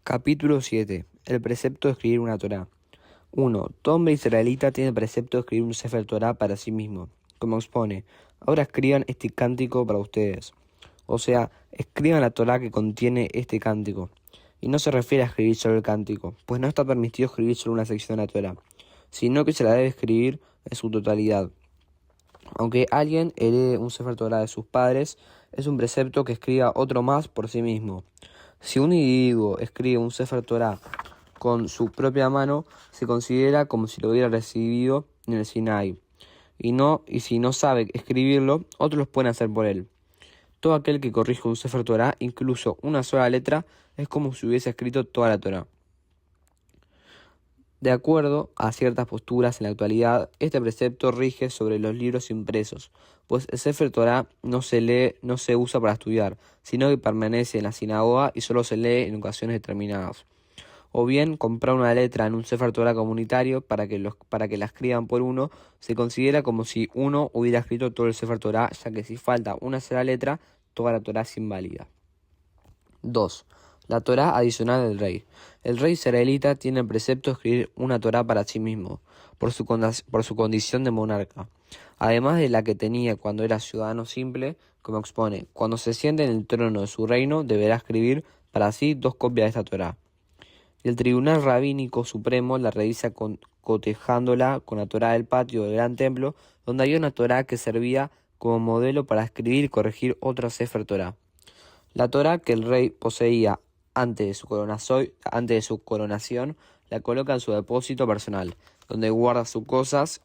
Capítulo 7. El precepto de escribir una Torá. 1. Todo hombre israelita tiene el precepto de escribir un Sefer Torá para sí mismo, como expone: ahora escriban este cántico para ustedes. O sea, escriban la Torá que contiene este cántico. Y no se refiere a escribir solo el cántico, pues no está permitido escribir solo una sección de la Torá, sino que se la debe escribir en su totalidad. Aunque alguien herede un Sefer Torá de sus padres, es un precepto que escriba otro más por sí mismo. Si un individuo escribe un Sefer Torá con su propia mano, se considera como si lo hubiera recibido en el Sinai. Y si no sabe escribirlo, otros lo pueden hacer por él. Todo aquel que corrige un Sefer Torá, incluso una sola letra, es como si hubiese escrito toda la Torá. De acuerdo a ciertas posturas en la actualidad, este precepto rige sobre los libros impresos, pues el Sefer Torá no se usa para estudiar, sino que permanece en la sinagoga y solo se lee en ocasiones determinadas. O bien, comprar una letra en un Sefer Torá comunitario para que la escriban por uno, se considera como si uno hubiera escrito todo el Sefer Torá, ya que si falta una sola letra, toda la Torá es inválida. 2. La Torá adicional del rey. El rey israelita tiene el precepto de escribir una Torá para sí mismo, por su condición de monarca, además de la que tenía cuando era ciudadano simple, como expone: cuando se siente en el trono de su reino, deberá escribir para sí 2 copias de esta Torá. Y el Tribunal Rabínico Supremo la revisa cotejándola con la Torá del patio del Gran Templo, donde había una Torá que servía como modelo para escribir y corregir otra Sefer Torá. La Torá que el rey poseía antes de su coronación, la coloca en su depósito personal, donde guarda sus cosas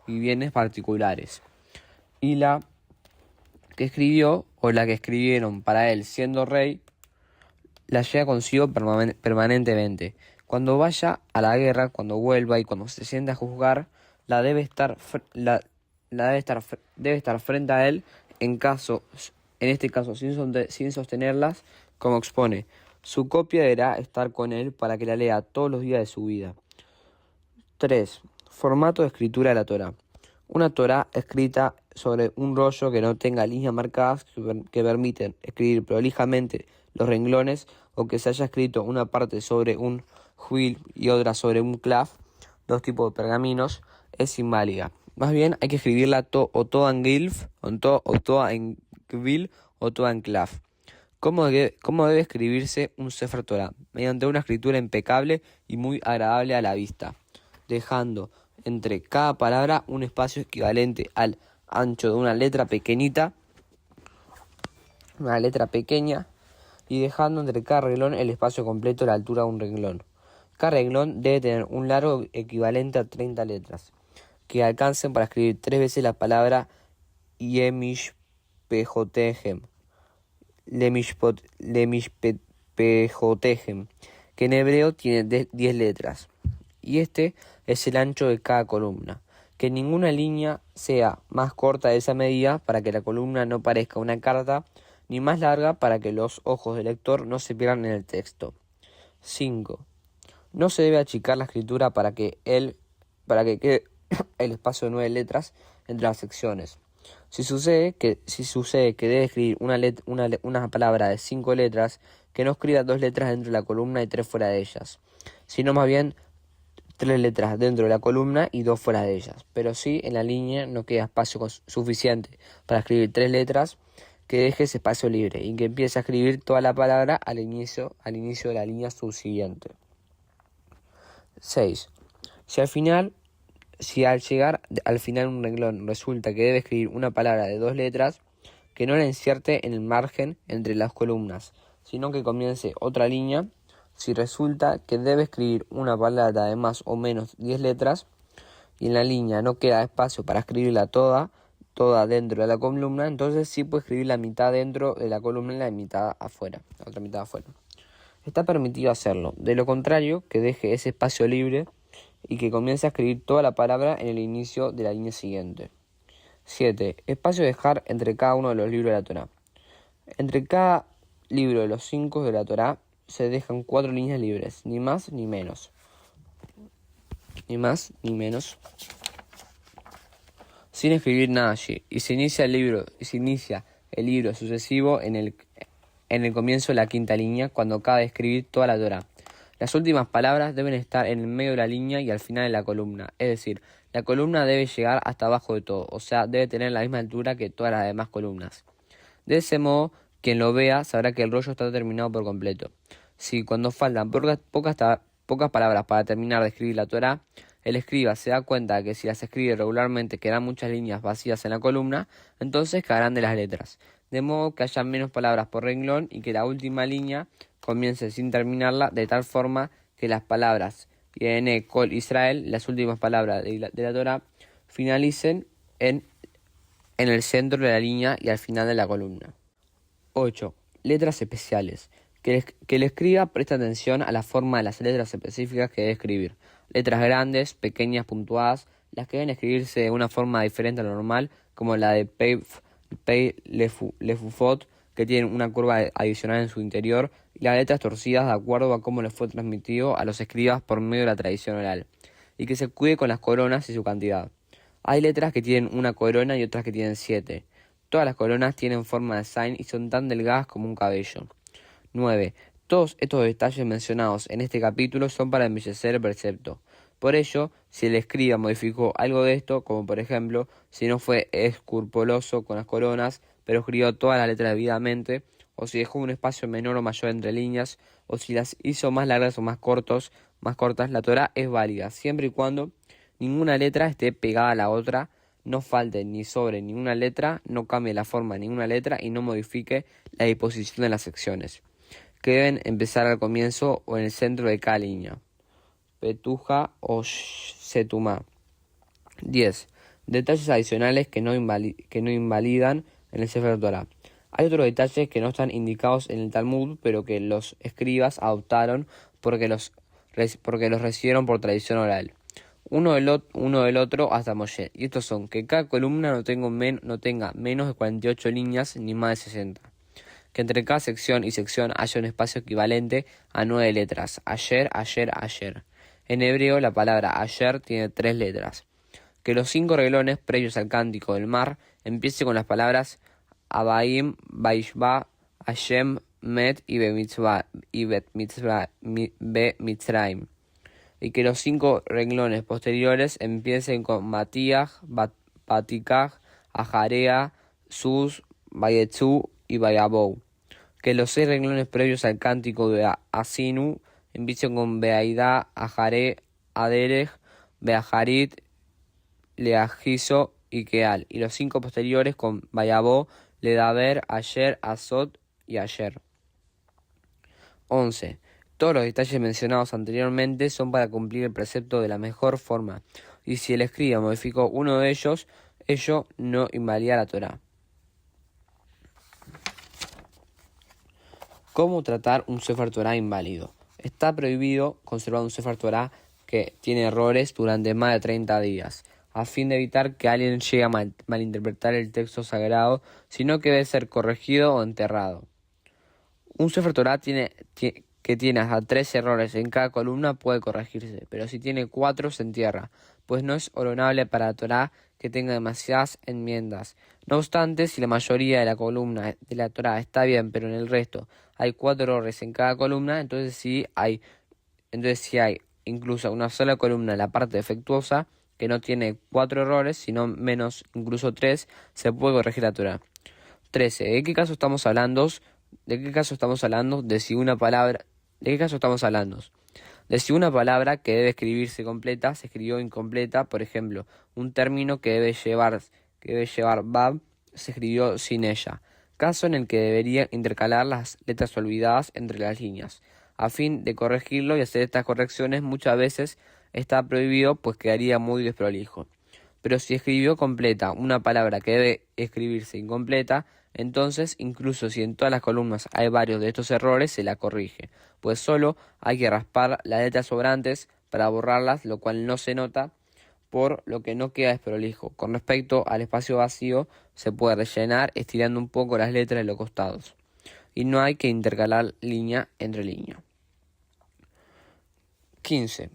y bienes particulares. Y la que escribió, o la que escribieron para él siendo rey, la lleva consigo permanentemente. Cuando vaya a la guerra, cuando vuelva y cuando se sienta a juzgar, debe estar frente a él en este caso sin sostenerlas, como expone. Su copia deberá estar con él para que la lea todos los días de su vida. 3. Formato de escritura de la Torá. Una Torá escrita sobre un rollo que no tenga líneas marcadas que permiten escribir prolijamente los renglones, o que se haya escrito una parte sobre un huil y otra sobre un clav, 2 tipos de pergaminos, es inválida. Más bien hay que escribirla o toda en gilf, o toda en gvil, o toda en clav. ¿Cómo debe escribirse un Sefer Torá? Mediante una escritura impecable y muy agradable a la vista, dejando entre cada palabra un espacio equivalente al ancho de una letra pequeña, y dejando entre cada renglón el espacio completo a la altura de un renglón. Cada renglón debe tener un largo equivalente a 30 letras, que alcancen para escribir 3 veces la palabra Yemishpejotehem, Lemishpejotehem, que en hebreo tiene 10 letras. Y este es el ancho de cada columna. Que ninguna línea sea más corta de esa medida para que la columna no parezca una carta, ni más larga para que los ojos del lector no se pierdan en el texto. 5. No se debe achicar la escritura para que quede el espacio de 9 letras entre las secciones. Si sucede que debe escribir una palabra de 5 letras, que no escriba 2 letras dentro de la columna y 3 fuera de ellas, sino más bien 3 letras dentro de la columna y 2 fuera de ellas. Pero si en la línea no queda espacio suficiente para escribir 3 letras, que deje ese espacio libre y que empiece a escribir toda la palabra al inicio de la línea subsiguiente. 6. Si al llegar al final un renglón resulta que debe escribir una palabra de 2 letras, que no la inserte en el margen entre las columnas, sino que comience otra línea. Si resulta que debe escribir una palabra de más o menos 10 letras y en la línea no queda espacio para escribirla toda dentro de la columna, entonces sí puede escribir la mitad dentro de la columna y la mitad afuera, la otra mitad afuera. Está permitido hacerlo. De lo contrario, que deje ese espacio libre y que comience a escribir toda la palabra en el inicio de la línea siguiente. 7. Espacio de dejar entre cada uno de los libros de la Torá. Entre cada libro de los 5 de la Torá se dejan 4 líneas libres, ni más ni menos. Sin escribir nada allí. Y se inicia el libro sucesivo en el en el comienzo de la quinta línea, cuando acaba de escribir toda la Torá. Las últimas palabras deben estar en el medio de la línea y al final de la columna, es decir, la columna debe llegar hasta abajo de todo, o sea, debe tener la misma altura que todas las demás columnas. De ese modo, quien lo vea sabrá que el rollo está terminado por completo. Si cuando faltan pocas palabras para terminar de escribir la Torá, el escriba se da cuenta de que si las escribe regularmente quedan muchas líneas vacías en la columna, entonces caerán de las letras, de modo que haya menos palabras por renglón y que la última línea comience sin terminarla, de tal forma que las palabras Yene, Kol, Israel, las últimas palabras de la Torá, finalicen en el centro de la línea y al final de la columna. 8. Letras especiales. Que el escriba preste atención a la forma de las letras específicas que debe escribir. Letras grandes, pequeñas, puntuadas, las que deben escribirse de una forma diferente a lo normal, como la de Pei Lefufot, que tienen una curva adicional en su interior, y las letras torcidas de acuerdo a cómo les fue transmitido a los escribas por medio de la tradición oral, y que se cuide con las coronas y su cantidad. Hay letras que tienen una corona y otras que tienen 7. Todas las coronas tienen forma de zain y son tan delgadas como un cabello. 9. Todos estos detalles mencionados en este capítulo son para embellecer el precepto. Por ello, si el escriba modificó algo de esto, como por ejemplo, si no fue escrupuloso con las coronas, pero escribió todas las letras debidamente, o si dejó un espacio menor o mayor entre líneas, o si las hizo más largas o más cortas, la Torá es válida, siempre y cuando ninguna letra esté pegada a la otra, no falte ni sobre ninguna letra, no cambie la forma de ninguna letra y no modifique la disposición de las secciones, que deben empezar al comienzo o en el centro de cada línea. Petuja o Setumá. 10. Detalles adicionales que no invalidan en el Sefer Torah. Hay otros detalles que no están indicados en el Talmud, pero que los escribas adoptaron porque los recibieron por tradición oral. Uno del otro hasta Moshe. Y estos son que cada columna no tenga menos de 48 líneas ni más de 60. Que entre cada sección y sección haya un espacio equivalente a 9 letras. Ayer, ayer, ayer. En hebreo la palabra ayer tiene 3 letras. Que los 5 reglones previos al cántico del mar empiecen con las palabras Abaim, Baishba, Hashem, Met y Bet Mitzrayim. Y que los 5 renglones posteriores empiecen con Matiach, Batikach, Ajarea, Sus, Bayetzu y Bayabou. Que los 6 renglones previos al cántico de Asinu empiecen con Beaidá, Ajaré, Aderech, Beajarit, Leajizo y Keal. Y los 5 posteriores con Bayabó, Ledaber, Ayer, Azot y Ayer. 11. Todos los detalles mencionados anteriormente son para cumplir el precepto de la mejor forma, y si el escriba modificó uno de ellos, ello no invalida la Torá. ¿Cómo tratar un Sefer Torah inválido? Está prohibido conservar un Sefer Torah que tiene errores durante más de 30 días, a fin de evitar que alguien llegue a malinterpretar el texto sagrado, sino que debe ser corregido o enterrado. Un Sefer Torah que tiene hasta 3 errores en cada columna puede corregirse, pero si tiene 4 se entierra, pues no es honorable para la Torá que tenga demasiadas enmiendas. No obstante, si la mayoría de la columna de la Torá está bien, pero en el resto hay 4 errores en cada columna, entonces si hay incluso una sola columna en la parte defectuosa que no tiene 4 errores, sino menos, incluso 3, se puede corregir la Torá. 13. ¿De qué caso estamos hablando? De si una palabra que debe escribirse completa se escribió incompleta, por ejemplo, un término que debe llevar bab se escribió sin ella, caso en el que debería intercalar las letras olvidadas entre las líneas. A fin de corregirlo y hacer estas correcciones muchas veces está prohibido, pues quedaría muy desprolijo. Pero si escribió completa una palabra que debe escribirse incompleta, entonces, incluso si en todas las columnas hay varios de estos errores, se la corrige, pues solo hay que raspar las letras sobrantes para borrarlas, lo cual no se nota, por lo que no queda desprolijo. Con respecto al espacio vacío, se puede rellenar estirando un poco las letras de los costados, y no hay que intercalar línea entre línea. 15.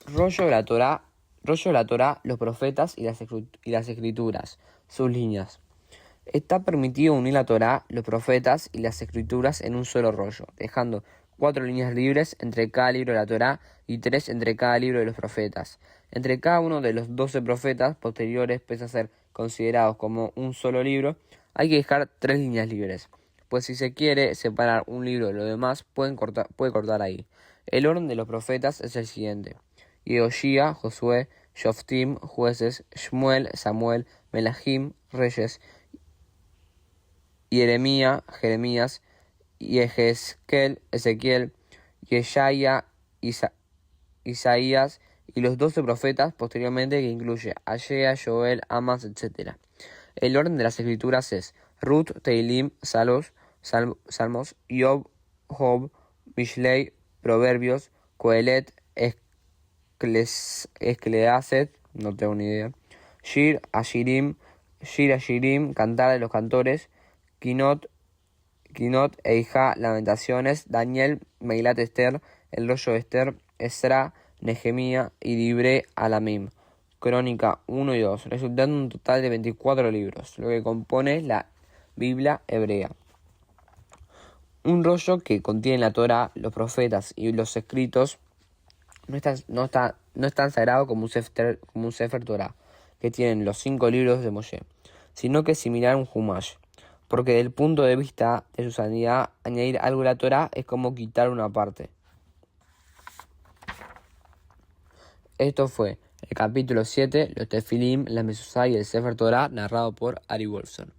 Rollo de la Torá, los profetas y las escrituras, sus líneas. Está permitido unir la Torá, los profetas y las escrituras en un solo rollo, dejando 4 líneas libres entre cada libro de la Torá y 3 entre cada libro de los profetas. Entre cada uno de los 12 profetas posteriores, pese a ser considerados como un solo libro, hay que dejar 3 líneas libres, pues si se quiere separar un libro de lo demás, puede cortar ahí. El orden de los profetas es el siguiente: Yehoshía, Josué, Shoftim, Jueces, Shmuel, Samuel, Melahim, Reyes, Jeremías, Yehezkel, Ezequiel, Yeshaya, Isaías y los 12 profetas posteriormente, que incluye Ashea, Joel, Amas, etc. El orden de las escrituras es Ruth, Teilim, Salmos, Job, Mishlei, Proverbios, Coelet, Escleaset, no tengo ni idea, Shir Ashirim, Cantar de los Cantores, Kinot, Eija, Lamentaciones, Daniel, Meilat Esther, el rollo de Esther, Esra, Nehemía y Dibre Alamim. Crónica 1 y 2, resultando un total de 24 libros, lo que compone la Biblia hebrea. Un rollo que contiene la Torá, los profetas y los escritos no es tan sagrado como un Sefer Torá, que tienen los 5 libros de Moshe, sino que es similar a un Humash, porque desde el punto de vista de su santidad, añadir algo a la Torá es como quitar una parte. Esto fue el capítulo 7, los Tefilim, la Mezuzá y el Sefer Torá, narrado por Ari Wolfson.